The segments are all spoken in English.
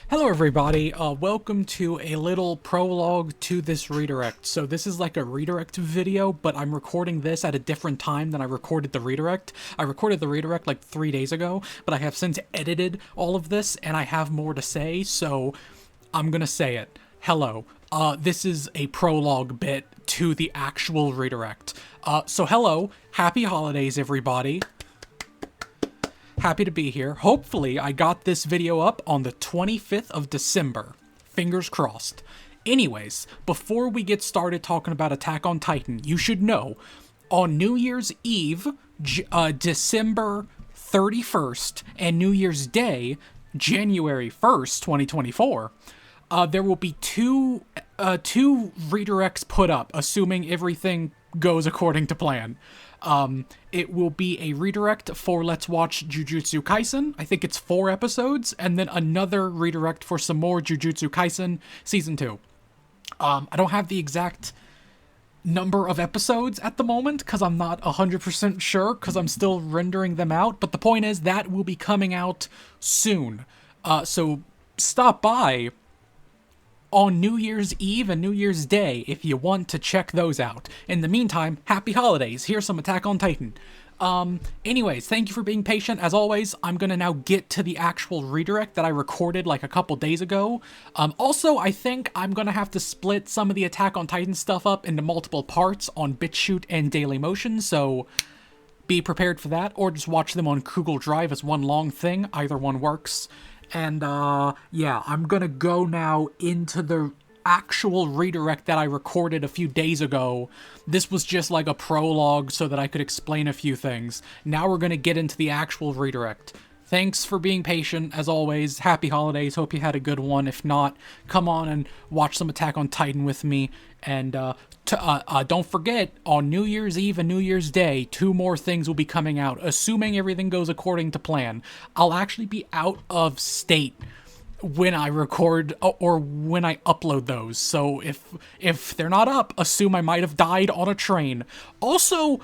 Hello everybody, welcome to a little prologue to this redirect. So this is like a redirect video, but I'm recording this at a different time than I recorded the redirect. I recorded the redirect like 3 days ago, but I have since edited all of this and I have more to say, so I'm gonna say it. Hello, this is a prologue bit to the actual redirect. So hello, happy holidays everybody. Happy to be here. Hopefully, I got this video up on the 25th of December. Fingers crossed. Anyways, before we get started talking about Attack on Titan, you should know, on New Year's Eve, December 31st, and New Year's Day, January 1st, 2024, there will be two redirects put up, assuming everything goes according to plan. It will be a redirect for Let's Watch Jujutsu Kaisen. I think it's 4 episodes, and then another redirect for some more Jujutsu Kaisen Season 2. I don't have the exact number of episodes at the moment, because I'm not 100% sure, because I'm still rendering them out, but the point is that will be coming out soon. So stop by on New Year's Eve and New Year's Day if you want to check those out. In the meantime, happy holidays. Here's some Attack on Titan. Anyways, thank you for being patient. As always, I'm gonna now get to the actual redirect that I recorded like a couple days ago. Also, I think I'm gonna have to split some of the Attack on Titan stuff up into multiple parts on BitChute and Dailymotion, so be prepared for that, or just watch them on Google Drive as one long thing. Either one works. And, yeah, I'm gonna go now into the actual redirect that I recorded a few days ago. This was just like a prologue so that I could explain a few things. Now we're gonna get into the actual redirect. Thanks for being patient, as always. Happy holidays. Hope you had a good one. If not, come on and watch some Attack on Titan with me. And don't forget, on New Year's Eve and New Year's Day, 2 more things will be coming out, assuming everything goes according to plan. I'll actually be out of state when I record or when I upload those. So if they're not up, assume I might have died on a train. Also,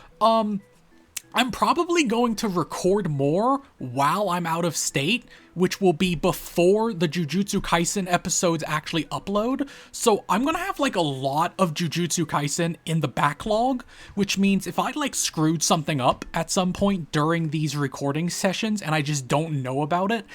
I'm probably going to record more while I'm out of state, which will be before the Jujutsu Kaisen episodes actually upload. So I'm gonna have like a lot of Jujutsu Kaisen in the backlog, which means if I like screwed something up at some point during these recording sessions and I just don't know about it,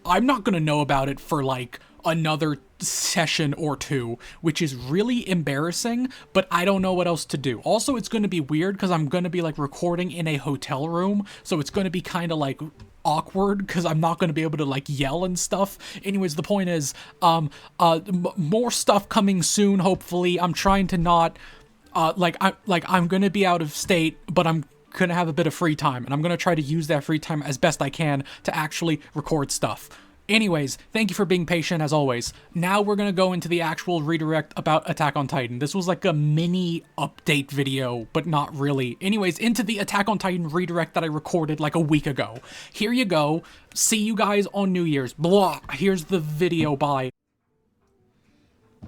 I'm not gonna know about it for like another session or 2, which is really embarrassing, but I don't know what else to do. Also, it's going to be weird because I'm going to be like recording in a hotel room, so it's going to be kind of like awkward because I'm not going to be able to like yell and stuff. Anyways, the point is, more stuff coming soon, hopefully. I'm trying to not, I'm going to be out of state, but I'm going to have a bit of free time, and I'm going to try to use that free time as best I can to actually record stuff. Anyways, thank you for being patient as always. Now we're gonna go into the actual redirect about Attack on Titan. This was like a mini update video, but not really. Anyways, into the Attack on Titan redirect that I recorded like a week ago. Here you go. See you guys on New Year's. Blah. Here's the video. Bye.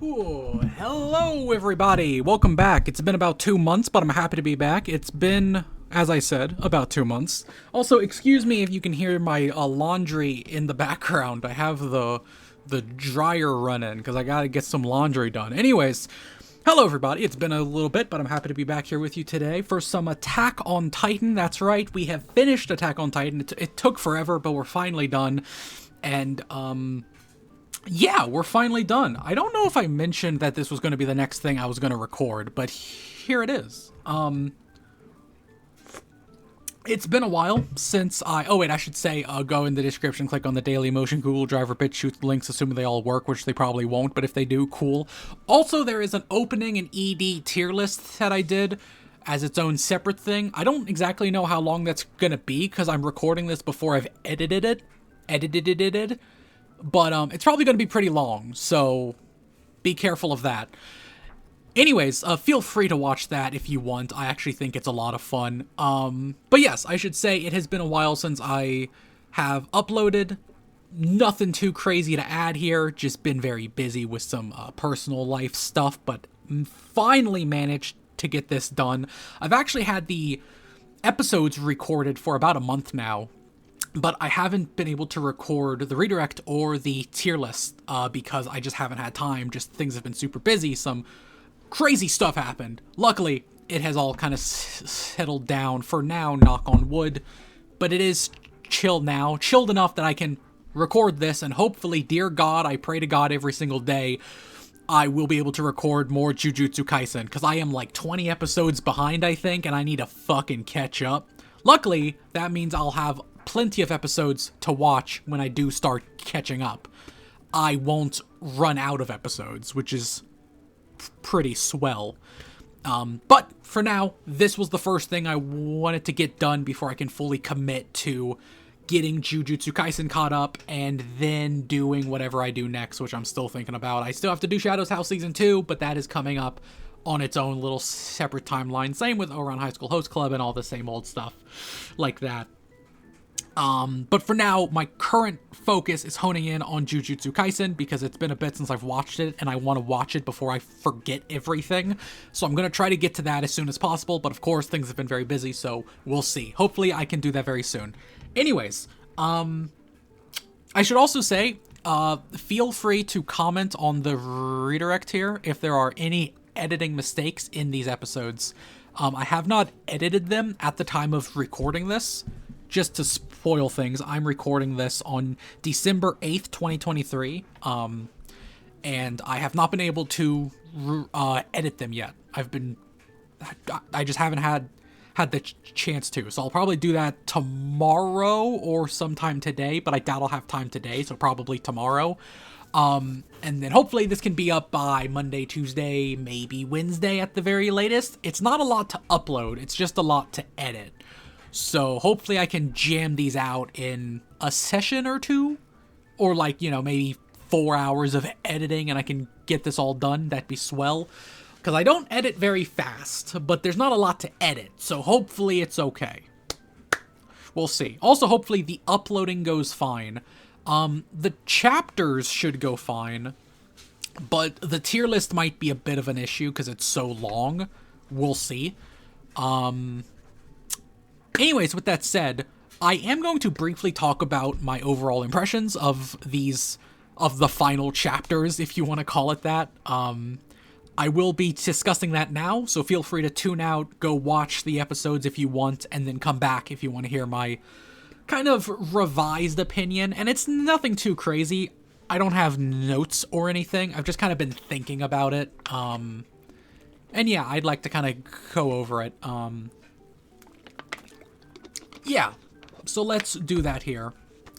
Ooh, hello everybody. Welcome back. It's been about 2 months, but I'm happy to be back. It's been, as I said, about 2 months. Also, excuse me if you can hear my laundry in the background. I have the dryer running because I gotta get some laundry done. Anyways, hello everybody. It's been a little bit, but I'm happy to be back here with you today for some Attack on Titan. That's right, we have finished Attack on Titan. It took forever, but we're finally done. And, yeah, we're finally done. I don't know if I mentioned that this was going to be the next thing I was going to record, but here it is. It's been a while since I should say, go in the description, click on the Dailymotion, Google Drive, or BitChute links, assuming they all work, which they probably won't, but if they do, cool. Also, there is an opening and ED tier list that I did as its own separate thing. I don't exactly know how long that's gonna be, because I'm recording this before I've edited it. But, it's probably gonna be pretty long, so be careful of that. Anyways, feel free to watch that if you want. I actually think it's a lot of fun. But yes, I should say it has been a while since I have uploaded. Nothing too crazy to add here. Just been very busy with some personal life stuff, but finally managed to get this done. I've actually had the episodes recorded for about a month now. but I haven't been able to record the redirect or the tier list because I just haven't had time. Just things have been super busy. Some crazy stuff happened. Luckily, it has all kind of settled down for now, knock on wood, but it is chill now, chilled enough that I can record this, and hopefully, dear God, I pray to God every single day, I will be able to record more Jujutsu Kaisen, because I am like 20 episodes behind, I think, and I need to fucking catch up. Luckily, that means I'll have plenty of episodes to watch when I do start catching up. I won't run out of episodes, which is pretty swell. But for now, this was the first thing I wanted to get done before I can fully commit to getting Jujutsu Kaisen caught up and then doing whatever I do next, which I'm still thinking about. I still have to do Shadow's House Season 2, but that is coming up on its own little separate timeline. Same with Ouran High School Host Club and all the same old stuff like that. But for now, my current focus is honing in on Jujutsu Kaisen because it's been a bit since I've watched it and I want to watch it before I forget everything. So I'm going to try to get to that as soon as possible, but of course things have been very busy, so we'll see. Hopefully I can do that very soon. Anyways, I should also say, feel free to comment on the redirect here if there are any editing mistakes in these episodes. I have not edited them at the time of recording this. Just to spoil things, I'm recording this on December 8th, 2023, and I have not been able to edit them yet. I just haven't had the chance to, so I'll probably do that tomorrow or sometime today, but I doubt I'll have time today, so probably tomorrow. And then hopefully this can be up by Monday, Tuesday, maybe Wednesday at the very latest. It's not a lot to upload, it's just a lot to edit. So hopefully I can jam these out in a session or two, or like, you know, maybe 4 hours of editing and I can get this all done. That'd be swell, because I don't edit very fast, but there's not a lot to edit, so hopefully it's okay. We'll see. Also, hopefully the uploading goes fine. The chapters should go fine, but the tier list might be a bit of an issue because it's so long. We'll see. Anyways, with that said, I am going to briefly talk about my overall impressions of the final chapters, if you want to call it that. I will be discussing that now, so feel free to tune out, go watch the episodes if you want, and then come back if you want to hear my kind of revised opinion. And it's nothing too crazy. I don't have notes or anything. I've just kind of been thinking about it. And yeah, I'd like to kind of go over it. Yeah, so let's do that here.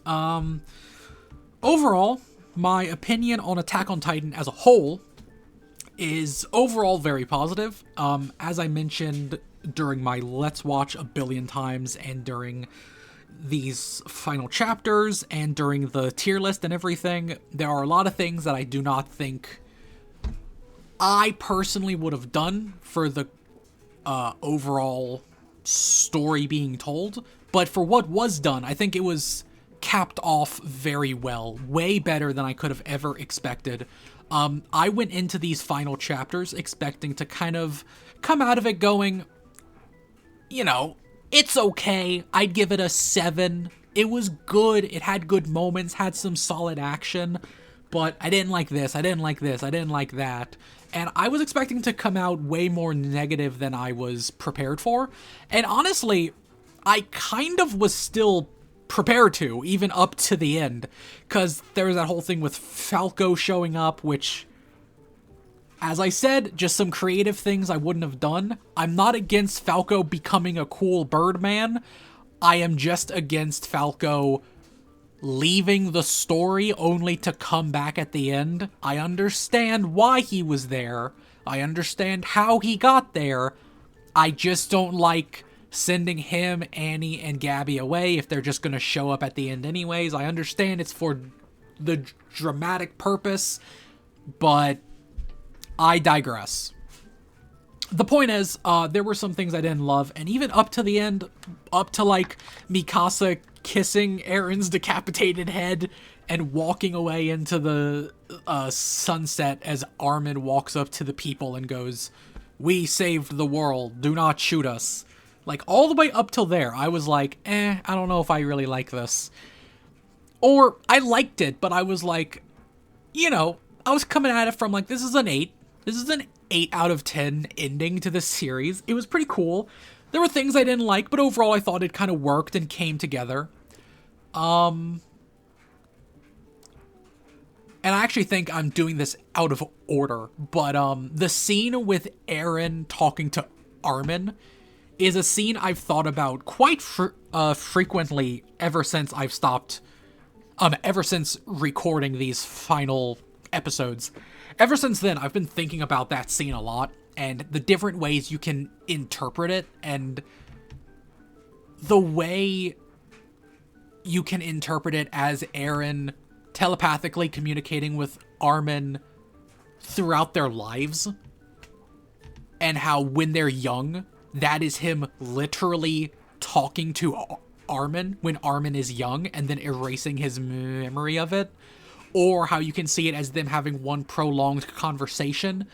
Overall, my opinion on Attack on Titan as a whole is overall very positive. As I mentioned during my Let's Watch a billion times and during these final chapters and during the tier list and everything, there are a lot of things that I do not think I personally would have done for the overall story being told. But for what was done, I think it was capped off very well, way better than I could have ever expected. I went into these final chapters expecting to kind of come out of it going, you know, it's okay. I'd give it a 7. It was good. It had good moments, had some solid action, but I didn't like this. I didn't like this. I didn't like that. And I was expecting to come out way more negative than I was prepared for. And honestly, I kind of was still prepared to, even up to the end, because there was that whole thing with Falco showing up, which, as I said, just some creative things I wouldn't have done. I'm not against Falco becoming a cool Birdman. I am just against Falco leaving the story only to come back at the end. I understand why he was there. I understand how he got there. I just don't like sending him, Annie, and Gabby away if they're just going to show up at the end anyways. I understand it's for the dramatic purpose, but I digress. The point is, there were some things I didn't love, and even up to the end, up to, like, Mikasa kissing Aaron's decapitated head and walking away into the sunset as Armin walks up to the people and goes, "We saved the world, do not shoot us." Like, all the way up till there, I was like, I don't know if I really like this. Or, I liked it, but I was like, you know, I was coming at it from like, this is an 8. This is an 8 out of 10 ending to this series. It was pretty cool. There were things I didn't like, but overall I thought it kind of worked and came together. And I actually think I'm doing this out of order, but the scene with Eren talking to Armin is a scene I've thought about quite frequently ever since I've stopped, ever since recording these final episodes. Ever since then, I've been thinking about that scene a lot, and the different ways you can interpret it, and the way you can interpret it as Eren telepathically communicating with Armin throughout their lives, and how when they're young, that is him literally talking to Armin when Armin is young and then erasing his memory of it, or how you can see it as them having one prolonged conversation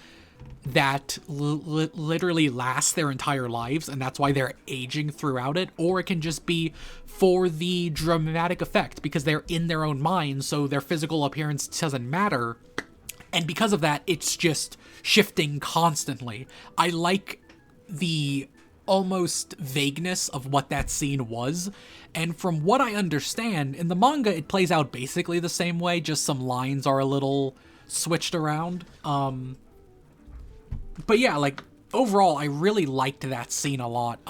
that literally lasts their entire lives, and that's why they're aging throughout it, or it can just be for the dramatic effect because they're in their own minds, so their physical appearance doesn't matter, and because of that, it's just shifting constantly. I like the almost vagueness of what that scene was, and from what I understand, in the manga it plays out basically the same way, just some lines are a little switched around. But yeah, like, overall, I really liked that scene a lot.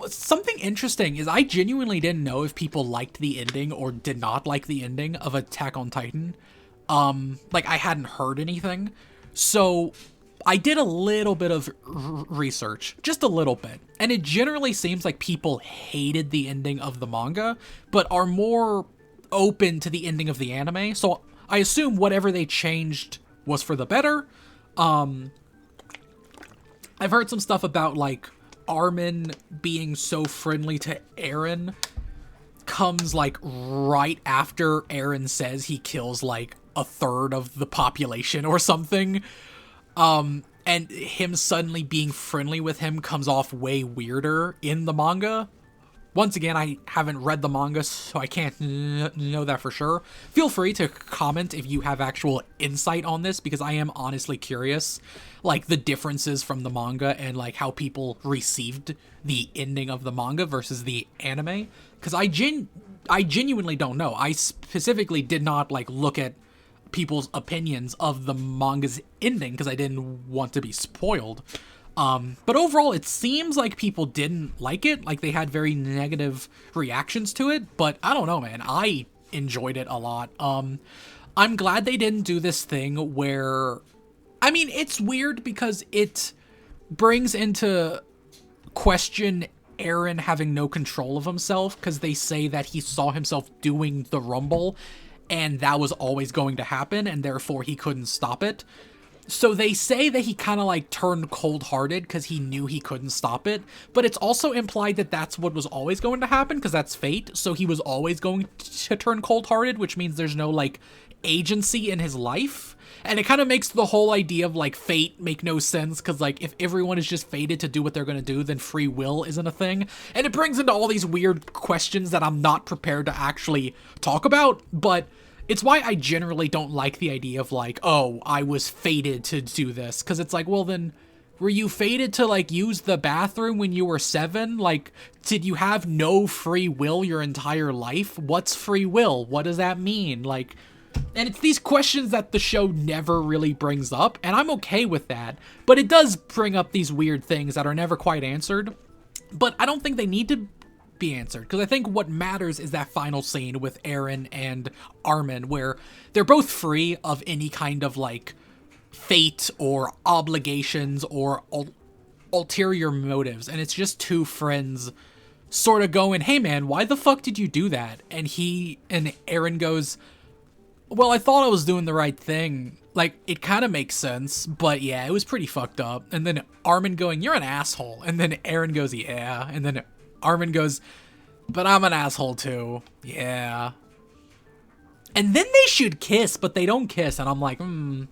Something interesting is I genuinely didn't know if people liked the ending or did not like the ending of Attack on Titan. Like, I hadn't heard anything. So I did a little bit of research, just a little bit, and it generally seems like people hated the ending of the manga, but are more open to the ending of the anime, so I assume whatever they changed was for the better. I've heard some stuff about, like, Armin being so friendly to Eren comes, like, right after Eren says he kills, like, a third of the population or something. And him suddenly being friendly with him comes off way weirder in the manga. Once again, I haven't read the manga, so I can't know that for sure. Feel free to comment if you have actual insight on this, because I am honestly curious, like, the differences from the manga and, like, how people received the ending of the manga versus the anime. Because I genuinely don't know. I specifically did not, like, look at people's opinions of the manga's ending because I didn't want to be spoiled. But overall, it seems like people didn't like it. Like, they had very negative reactions to it, but I don't know, man. I enjoyed it a lot. I'm glad they didn't do this thing where, I mean, it's weird because it brings into question Eren having no control of himself, because they say that he saw himself doing the rumble and that was always going to happen, and therefore he couldn't stop it. So they say that he kind of, like, turned cold-hearted because he knew he couldn't stop it, but it's also implied that that's what was always going to happen, because that's fate, so he was always going to turn cold-hearted, which means there's no, like, agency in his life. And it kind of makes the whole idea of, like, fate make no sense, because, like, if everyone is just fated to do what they're going to do, then free will isn't a thing. And it brings into all these weird questions that I'm not prepared to actually talk about, but it's why I generally don't like the idea of, like, oh, I was fated to do this, because it's like, well, then, were you fated to, like, use the bathroom when you were 7? Like, did you have no free will your entire life? What's free will? What does that mean? Like, and it's these questions that the show never really brings up, and I'm okay with that, but it does bring up these weird things that are never quite answered, but I don't think they need to be answered, because I think what matters is that final scene with Eren and Armin, where they're both free of any kind of, like, fate or obligations or ulterior motives, and it's just two friends sort of going, hey man, why the fuck did you do that? And Eren goes, well, I thought I was doing the right thing. Like, it kind of makes sense, but yeah, it was pretty fucked up. And then Armin going, you're an asshole. And then Eren goes, yeah. And then Armin goes, but I'm an asshole too. Yeah. And then they should kiss, but they don't kiss. And I'm like, I'm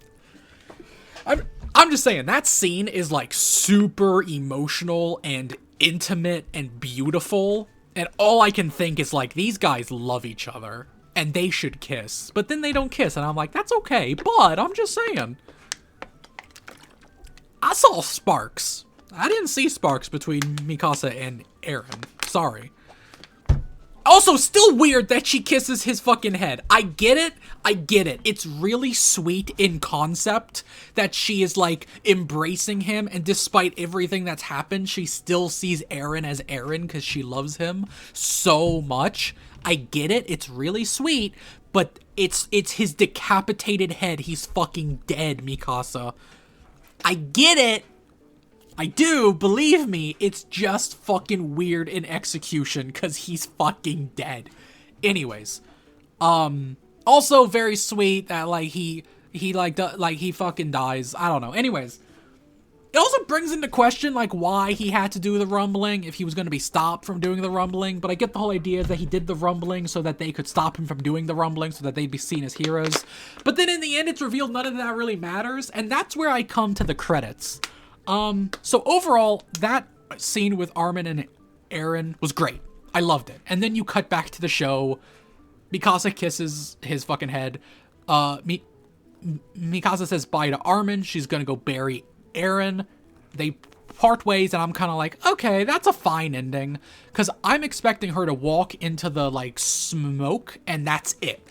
I'm just saying, that scene is, like, super emotional and intimate and beautiful. And all I can think is, like, these guys love each other. And they should kiss. But then they don't kiss. And I'm like, that's okay. But I'm just saying. I saw sparks. I didn't see sparks between Mikasa and Eren. Sorry. Also, still weird that she kisses his fucking head. I get it. I get it. It's really sweet in concept that she is, like, embracing him, and despite everything that's happened, she still sees Eren as Eren because she loves him so much. I get it. It's really sweet, but it's his decapitated head. He's fucking dead, Mikasa. I get it. I do, believe me, it's just fucking weird in execution because he's fucking dead. Anyways, also very sweet that, like, he fucking dies. I don't know. Anyways, it also brings into question, like, why he had to do the rumbling, if he was going to be stopped from doing the rumbling, but I get the whole idea that he did the rumbling so that they could stop him from doing the rumbling, so that they'd be seen as heroes. But then in the end, it's revealed none of that really matters, and that's where I come to the credits. So overall, that scene with Armin and Eren was great. I loved it. And then you cut back to the show. Mikasa kisses his fucking head. Mikasa says bye to Armin. She's gonna go bury Eren. They part ways, and I'm kind of like, okay, that's a fine ending. Because I'm expecting her to walk into the, like, smoke, and that's it.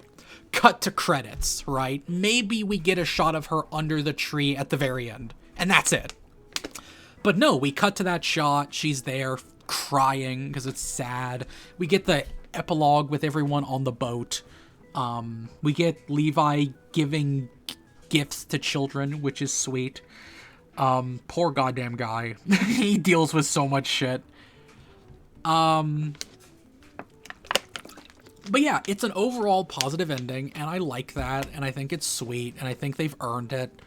Cut to credits, right? Maybe we get a shot of her under the tree at the very end. And that's it. But no, we cut to that shot. She's there crying because it's sad. We get the epilogue with everyone on the boat. We get Levi giving gifts to children, which is sweet. Poor goddamn guy. He deals with so much shit. But yeah, it's an overall positive ending, and I like that, and I think it's sweet, and I think they've earned it.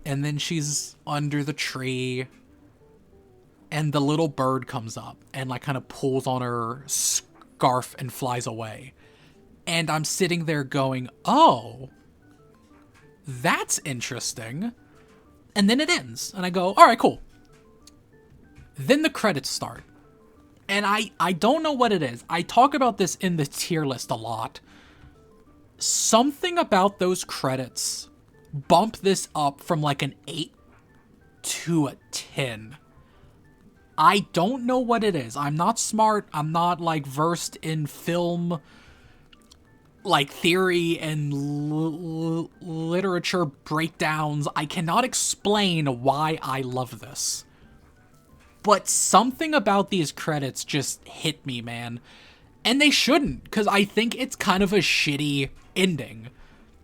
And then she's under the tree, and the little bird comes up and, like, kind of pulls on her scarf and flies away. And I'm sitting there going, oh, that's interesting. And then it ends, and I go, all right, cool. Then the credits start. And I don't know what it is. I talk about this in the tier list a lot. Something about those credits bump this up from, like, an 8 to a 10. I don't know what it is. I'm not smart. I'm not, like, versed in film, like, theory and literature breakdowns. I cannot explain why I love this. But something about these credits just hit me, man. And they shouldn't, because I think it's kind of a shitty ending,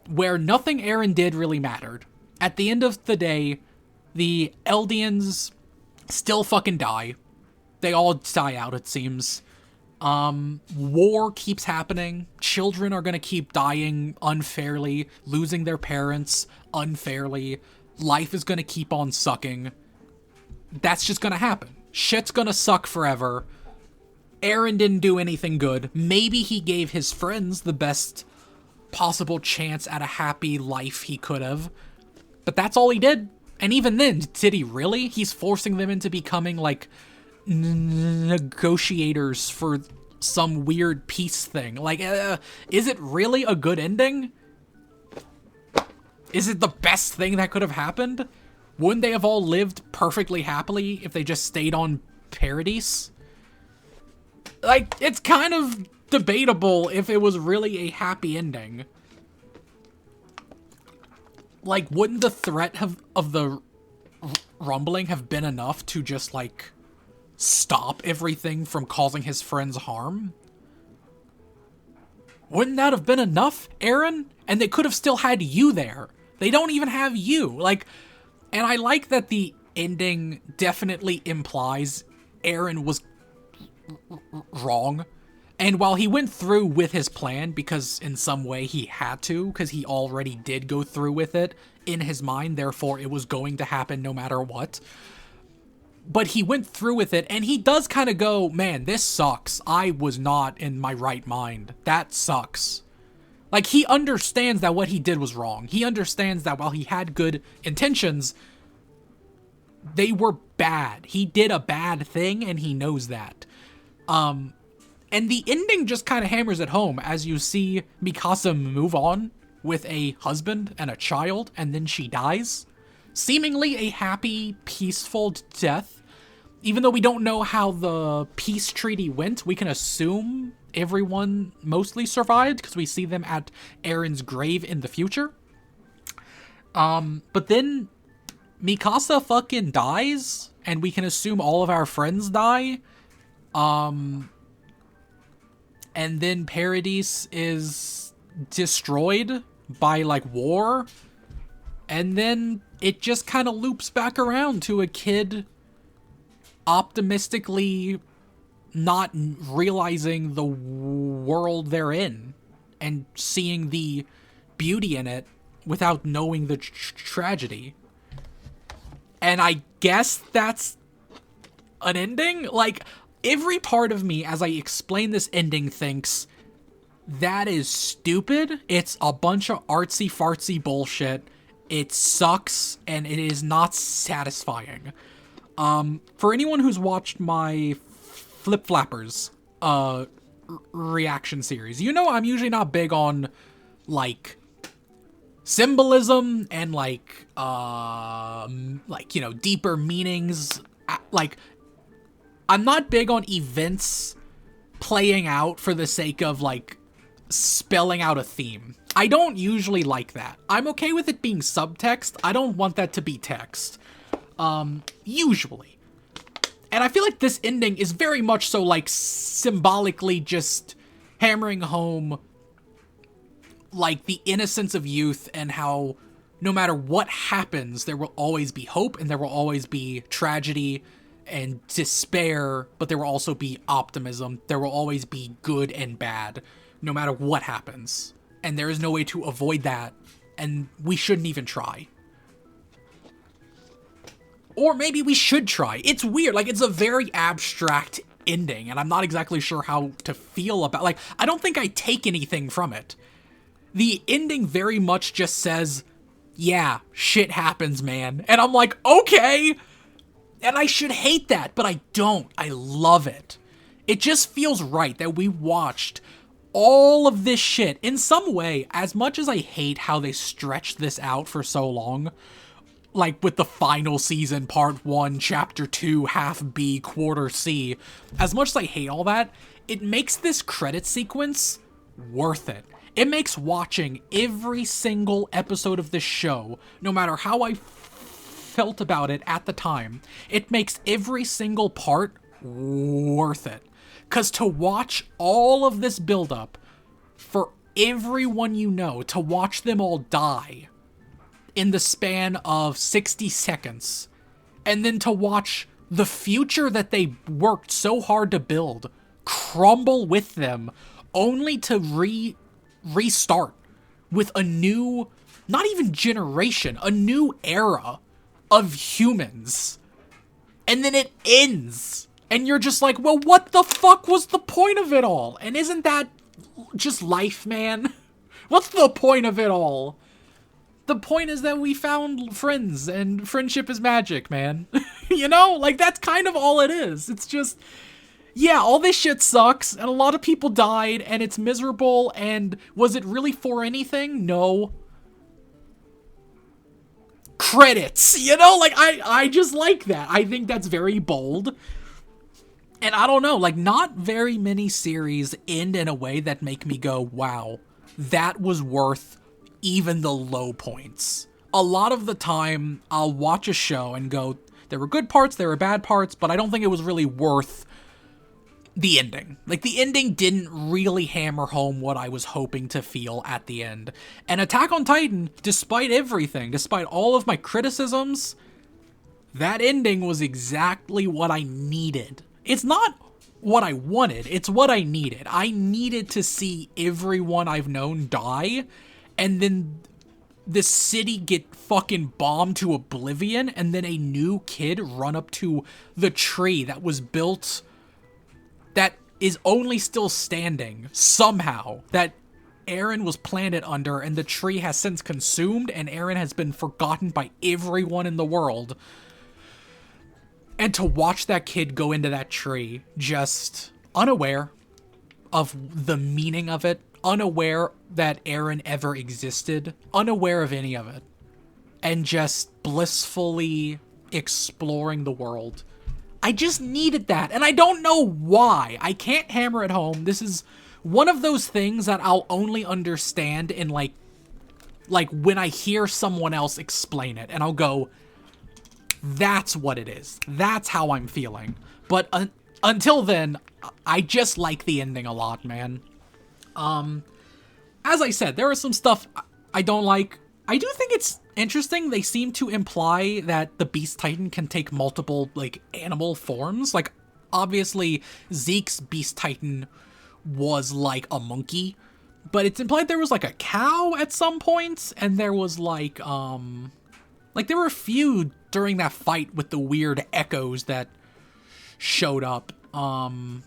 where nothing Eren did really mattered. At the end of the day, the Eldians still fucking die. They all die out, it seems. War keeps happening. Children are gonna keep dying unfairly, losing their parents unfairly. Life is gonna keep on sucking. That's just gonna happen. Shit's gonna suck forever. Eren didn't do anything good. Maybe he gave his friends the best possible chance at a happy life he could have. But that's all he did. And even then, did he really? He's forcing them into becoming, like, negotiators for some weird peace thing. Like, is it really a good ending? Is it the best thing that could have happened? Wouldn't they have all lived perfectly happily if they just stayed on Paradise? Like, it's kind of debatable if it was really a happy ending. Like, wouldn't the threat of the rumbling have been enough to just, like, stop everything from causing his friends harm? Wouldn't that have been enough, Eren? And they could have still had you there. They don't even have you. Like, and I like that the ending definitely implies Eren was wrong. And while he went through with his plan, because in some way he had to, because he already did go through with it in his mind, therefore it was going to happen no matter what. But he went through with it, and he does kind of go, man, this sucks. I was not in my right mind. That sucks. Like, he understands that what he did was wrong. He understands that while he had good intentions, They were bad. He did a bad thing, and he knows that. And the ending just kind of hammers it home as you see Mikasa move on with a husband and a child, and then she dies. Seemingly a happy, peaceful death. Even though we don't know how the peace treaty went, we can assume everyone mostly survived because we see them at Eren's grave in the future. But then Mikasa fucking dies, and we can assume all of our friends die. And then Paradise is destroyed by, like, war. And then it just kind of loops back around to a kid optimistically not realizing the world they're in and seeing the beauty in it without knowing the tragedy. And I guess that's an ending? Like, every part of me, as I explain this ending, thinks, that is stupid. It's a bunch of artsy-fartsy bullshit. It sucks, and it is not satisfying. For anyone who's watched my Flip Flappers reaction series, you know I'm usually not big on, like, symbolism and, like, you know, deeper meanings. Like, I'm not big on events playing out for the sake of, like, spelling out a theme. I don't usually like that. I'm okay with it being subtext. I don't want that to be text. Usually. And I feel like this ending is very much so, like, symbolically just hammering home, like, the innocence of youth and how no matter what happens, there will always be hope and there will always be tragedy and despair, but there will also be optimism. There will always be good and bad, no matter what happens. And there is no way to avoid that, and we shouldn't even try. Or maybe we should try. It's weird. Like, it's a very abstract ending, and I'm not exactly sure how to feel about... Like, I don't think I take anything from it. The ending very much just says, yeah, shit happens, man. And I'm like, okay! And I should hate that, but I don't. I love it. It just feels right that we watched all of this shit. In some way, as much as I hate how they stretched this out for so long, like with the final season, part 1, chapter 2, half B, quarter C, as much as I hate all that, it makes this credit sequence worth it. It makes watching every single episode of this show, no matter how I felt about it at the time, it makes every single part worth it. Because to watch all of this buildup for everyone you know, to watch them all die in the span of 60 seconds, and then to watch the future that they worked so hard to build crumble with them, only to restart with a new, not even generation, a new era of humans. And then it ends. And you're just like, well, what the fuck was the point of it all? And isn't that just life, man? What's the point of it all? The point is that we found friends, and friendship is magic, man. You know? Like, that's kind of all it is. It's just, yeah, all this shit sucks, and a lot of people died, and it's miserable, and was it really for anything? No. Credits, you know? Like, I just like that. I think that's very bold. And I don't know, like, not very many series end in a way that make me go, wow, that was worth even the low points. A lot of the time, I'll watch a show and go, there were good parts, there were bad parts, but I don't think it was really worth the ending. Like, the ending didn't really hammer home what I was hoping to feel at the end. And Attack on Titan, despite everything, despite all of my criticisms, that ending was exactly what I needed. It's not what I wanted, it's what I needed. I needed to see everyone I've known die, and then the city get fucking bombed to oblivion, and then a new kid run up to the tree that was built, that is only still standing, somehow, that Eren was planted under, and the tree has since consumed, and Eren has been forgotten by everyone in the world. And to watch that kid go into that tree, just unaware of the meaning of it, unaware that Eren ever existed, unaware of any of it, and just blissfully exploring the world. I just needed that, and I don't know why. I can't hammer it home. This is one of those things that I'll only understand in, like when I hear someone else explain it, and I'll go, that's what it is. That's how I'm feeling. But until then, I just like the ending a lot, man. As I said, there is some stuff I don't like. I do think it's interesting. They seem to imply that the Beast Titan can take multiple, like, animal forms. Like, obviously, Zeke's Beast Titan was, like, a monkey. But it's implied there was, like, a cow at some points. And there was, like, there were a few during that fight with the weird echoes that showed up. And,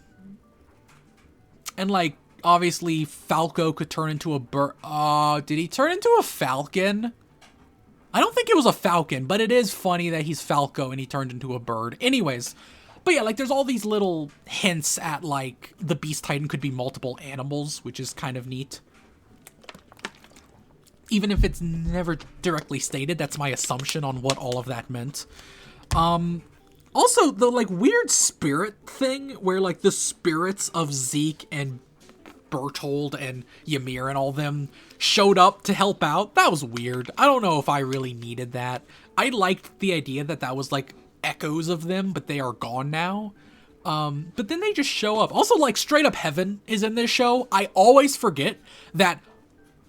like, obviously, Falco could turn into a bird. Did he turn into a falcon? I don't think it was a falcon, but it is funny that he's Falco and he turned into a bird. Anyways, but yeah, like, there's all these little hints at, like, the Beast Titan could be multiple animals, which is kind of neat. Even if it's never directly stated, that's my assumption on what all of that meant. Also, the, like, weird spirit thing where, like, the spirits of Zeke and Bertold and Ymir and all them showed up to help out. That was weird. I don't know if I really needed that. I liked the idea that that was, like, echoes of them, but they are gone now. But then they just show up. Also, like, straight up Heaven is in this show. I always forget that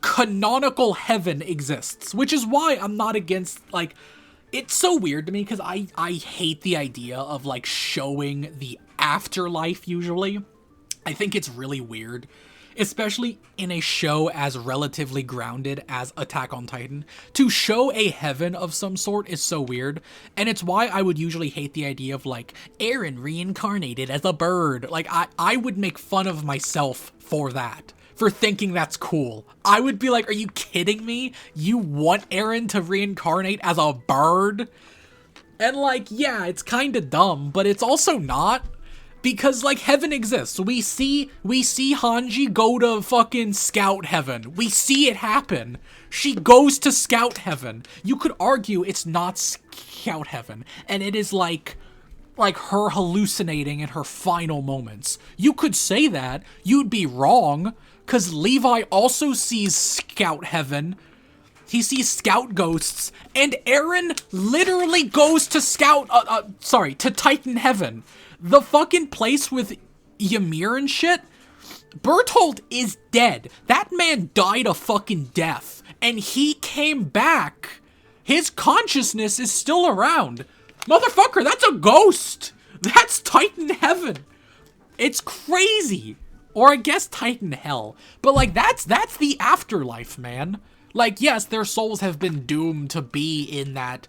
canonical Heaven exists, which is why I'm not against, like, it's so weird to me because I hate the idea of, like, showing the afterlife usually. I think it's really weird, especially in a show as relatively grounded as Attack on Titan. To show a heaven of some sort is so weird, and it's why I would usually hate the idea of, like, Eren reincarnated as a bird. Like, I would make fun of myself for that. For thinking that's cool. I would be like, are you kidding me? You want Eren to reincarnate as a bird? And, like, yeah, it's kind of dumb, but it's also not. Because, like, Heaven exists. We see Hanji go to fucking Scout Heaven. We see it happen. She goes to Scout Heaven. You could argue it's not Scout Heaven. And it is, like her hallucinating in her final moments. You could say that. You'd be wrong. Because Levi also sees Scout Heaven. He sees Scout Ghosts. And Eren literally goes to to Titan Heaven. The fucking place with Ymir and shit. Bertold is dead. That man died a fucking death. And he came back. His consciousness is still around. Motherfucker, that's a ghost. That's Titan Heaven. It's crazy. Or I guess Titan Hell. But, like, that's the afterlife, man. Like, yes, their souls have been doomed to be in that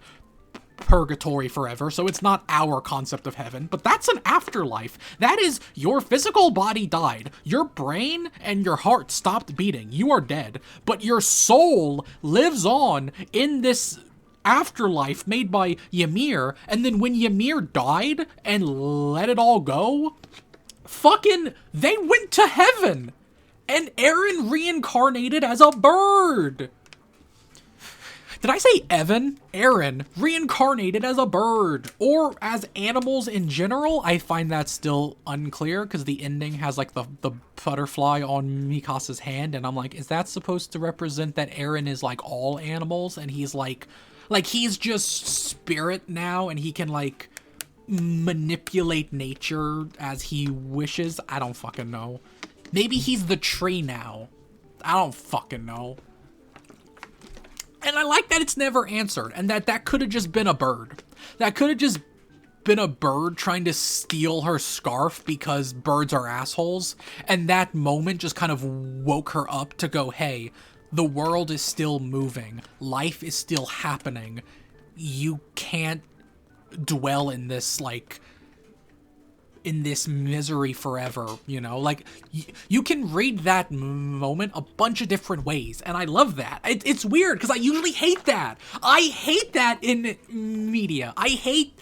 purgatory forever, so it's not our concept of heaven, but that's an afterlife. That is, your physical body died, your brain and your heart stopped beating, you are dead, but your soul lives on in this afterlife made by Ymir, and then when Ymir died and let it all go, fucking, they went to heaven, and Eren reincarnated as a bird. Did I say Evan? Eren reincarnated as a bird, or as animals in general. I find that still unclear, because the ending has, like, the butterfly on Mikasa's hand, and I'm like, is that supposed to represent that Eren is, like, all animals, and he's, like, he's just spirit now, and he can, like, manipulate nature as he wishes? I don't fucking know. Maybe he's the tree now. I don't fucking know. And I like that it's never answered, and that could have just been a bird. That could have just been a bird trying to steal her scarf because birds are assholes, and that moment just kind of woke her up to go, hey, the world is still moving. Life is still happening. You can't dwell in this, like, in this misery forever, you know? Like, you can read that moment a bunch of different ways, and I love that. It's weird, because I usually hate that. I hate that in media. I hate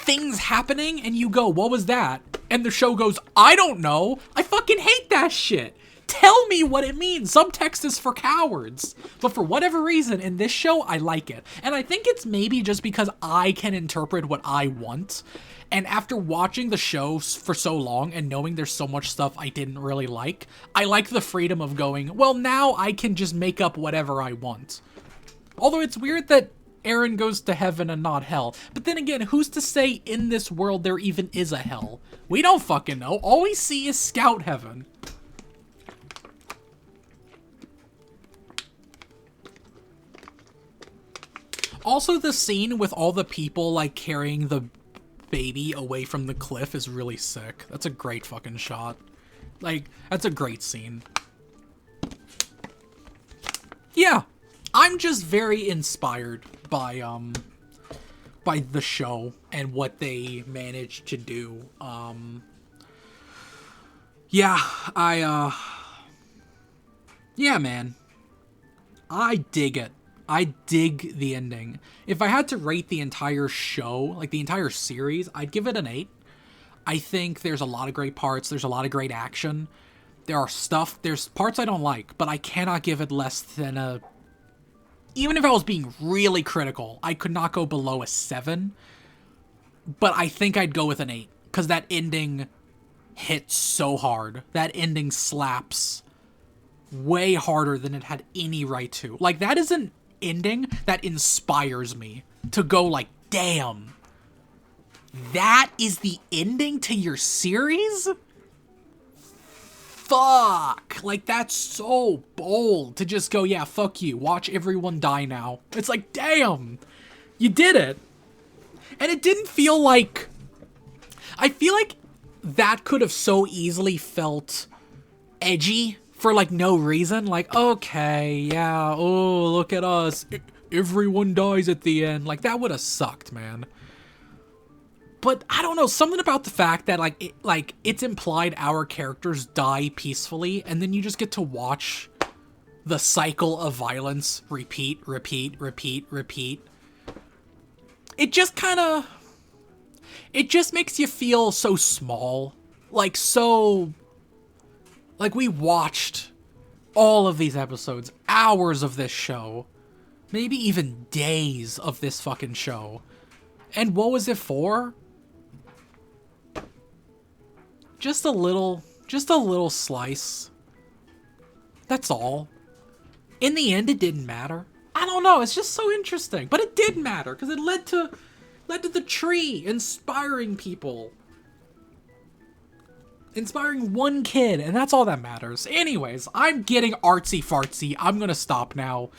things happening and you go, what was that? And the show goes, I don't know. I fucking hate that shit. Tell me what it means. Subtext is for cowards. But for whatever reason, in this show, I like it. And I think it's maybe just because I can interpret what I want. And after watching the show for so long and knowing there's so much stuff I didn't really like, I like the freedom of going, well, now I can just make up whatever I want. Although it's weird that Aaron goes to heaven and not hell. But then again, who's to say in this world there even is a hell? We don't fucking know. All we see is Scout Heaven. Also, the scene with all the people, like, carrying the baby away from the cliff is really sick. That's a great fucking shot. Like, that's a great scene. Yeah. I'm just very inspired by the show and what they managed to do. Yeah, yeah, man. I dig it. I dig the ending. If I had to rate the entire show, like the entire series, I'd give it an 8. I think there's a lot of great parts. There's a lot of great action. There's parts I don't like, but I cannot give it less than a... Even if I was being really critical, I could not go below a 7. But I think I'd go with an 8. Because that ending hits so hard. That ending slaps way harder than it had any right to. Like, that is an ending that inspires me to go like, damn. That is the ending to your series? Fuck. Like, that's so bold to just go, yeah, fuck you. Watch everyone die now. It's like, damn. You did it. And it didn't feel like... I feel like that could have so easily felt edgy for, like, no reason. Like, okay, yeah, oh, look at us. Everyone dies at the end. Like, that would have sucked, man. But I don't know, something about the fact that it's implied our characters die peacefully, and then you just get to watch the cycle of violence repeat. It just kind of, it just makes you feel so small, like we watched all of these episodes, hours of this show, maybe even days of this fucking show, and what was it for? Just a little slice. That's all. In the end, it didn't matter. I don't know, it's just so interesting. But it did matter, because it led to the tree inspiring people. Inspiring one kid, and that's all that matters. Anyways, I'm getting artsy-fartsy. I'm gonna stop now.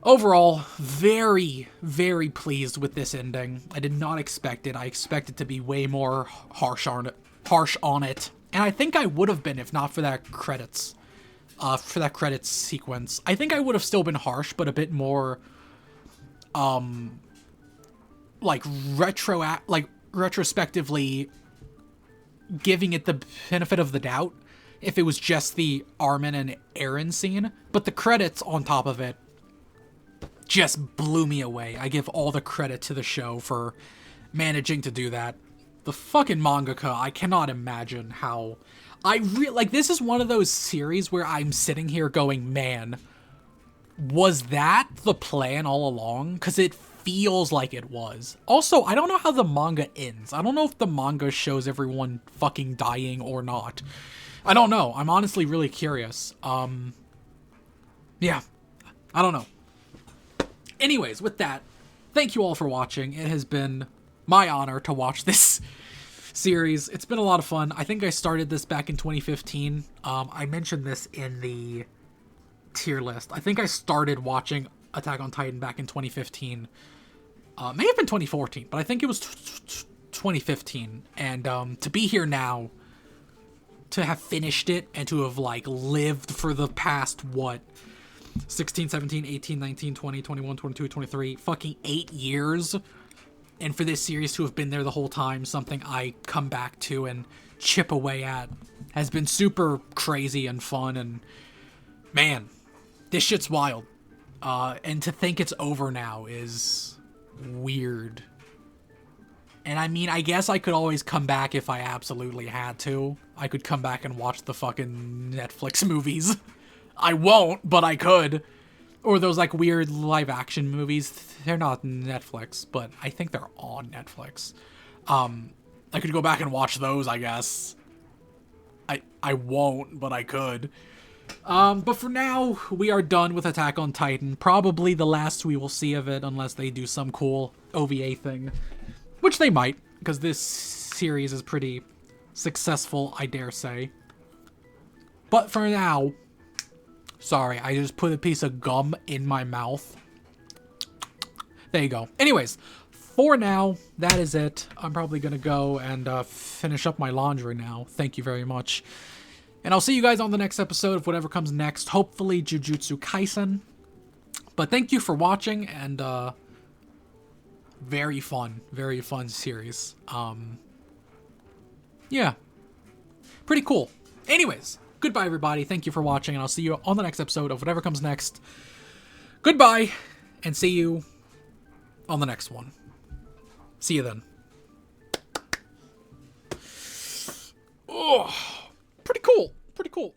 Overall, very, very pleased with this ending. I did not expect it. I expected to be way more harsh on it. And I think I would have been if not for that credits sequence. I think I would have still been harsh, but a bit more, retrospectively giving it the benefit of the doubt if it was just the Armin and Aaron scene. But the credits on top of it just blew me away. I give all the credit to the show for managing to do that. The fucking mangaka, I cannot imagine how... this is one of those series where I'm sitting here going, man, was that the plan all along? Because it feels like it was. Also, I don't know how the manga ends. I don't know if the manga shows everyone fucking dying or not. I don't know. I'm honestly really curious. Yeah. I don't know. Anyways, with that, thank you all for watching. It has been my honor to watch this series. It's been a lot of fun. I think I started this back in 2015. I mentioned this in the tier list. I think I started watching Attack on Titan back in 2015. May have been 2014, but I think it was 2015. And to be here now, to have finished it, and to have, lived for the past, 16, 17, 18, 19, 20, 21, 22, 23, fucking 8 years... And for this series to have been there the whole time, something I come back to and chip away at, has been super crazy and fun, and man, this shit's wild. And to think it's over now is weird And I mean, I guess I could always come back if I absolutely had to. I could come back and watch the fucking Netflix movies. I won't, but I could. Or those, like, weird live-action movies. They're not Netflix, but I think they're on Netflix. I could go back and watch those, I guess. I won't, but I could. But for now, we are done with Attack on Titan. Probably the last we will see of it, unless they do some cool OVA thing. Which they might, because this series is pretty successful, I dare say. But for now... Sorry, I just put a piece of gum in my mouth. There you go. Anyways, for now, that is it. I'm probably going to go and finish up my laundry now. Thank you very much. And I'll see you guys on the next episode of whatever comes next. Hopefully Jujutsu Kaisen. But thank you for watching, and very fun series. Yeah. Pretty cool. Anyways. Goodbye, everybody. Thank you for watching, and I'll see you on the next episode of whatever comes next. Goodbye, and see you on the next one. See you then. Oh, pretty cool. Pretty cool.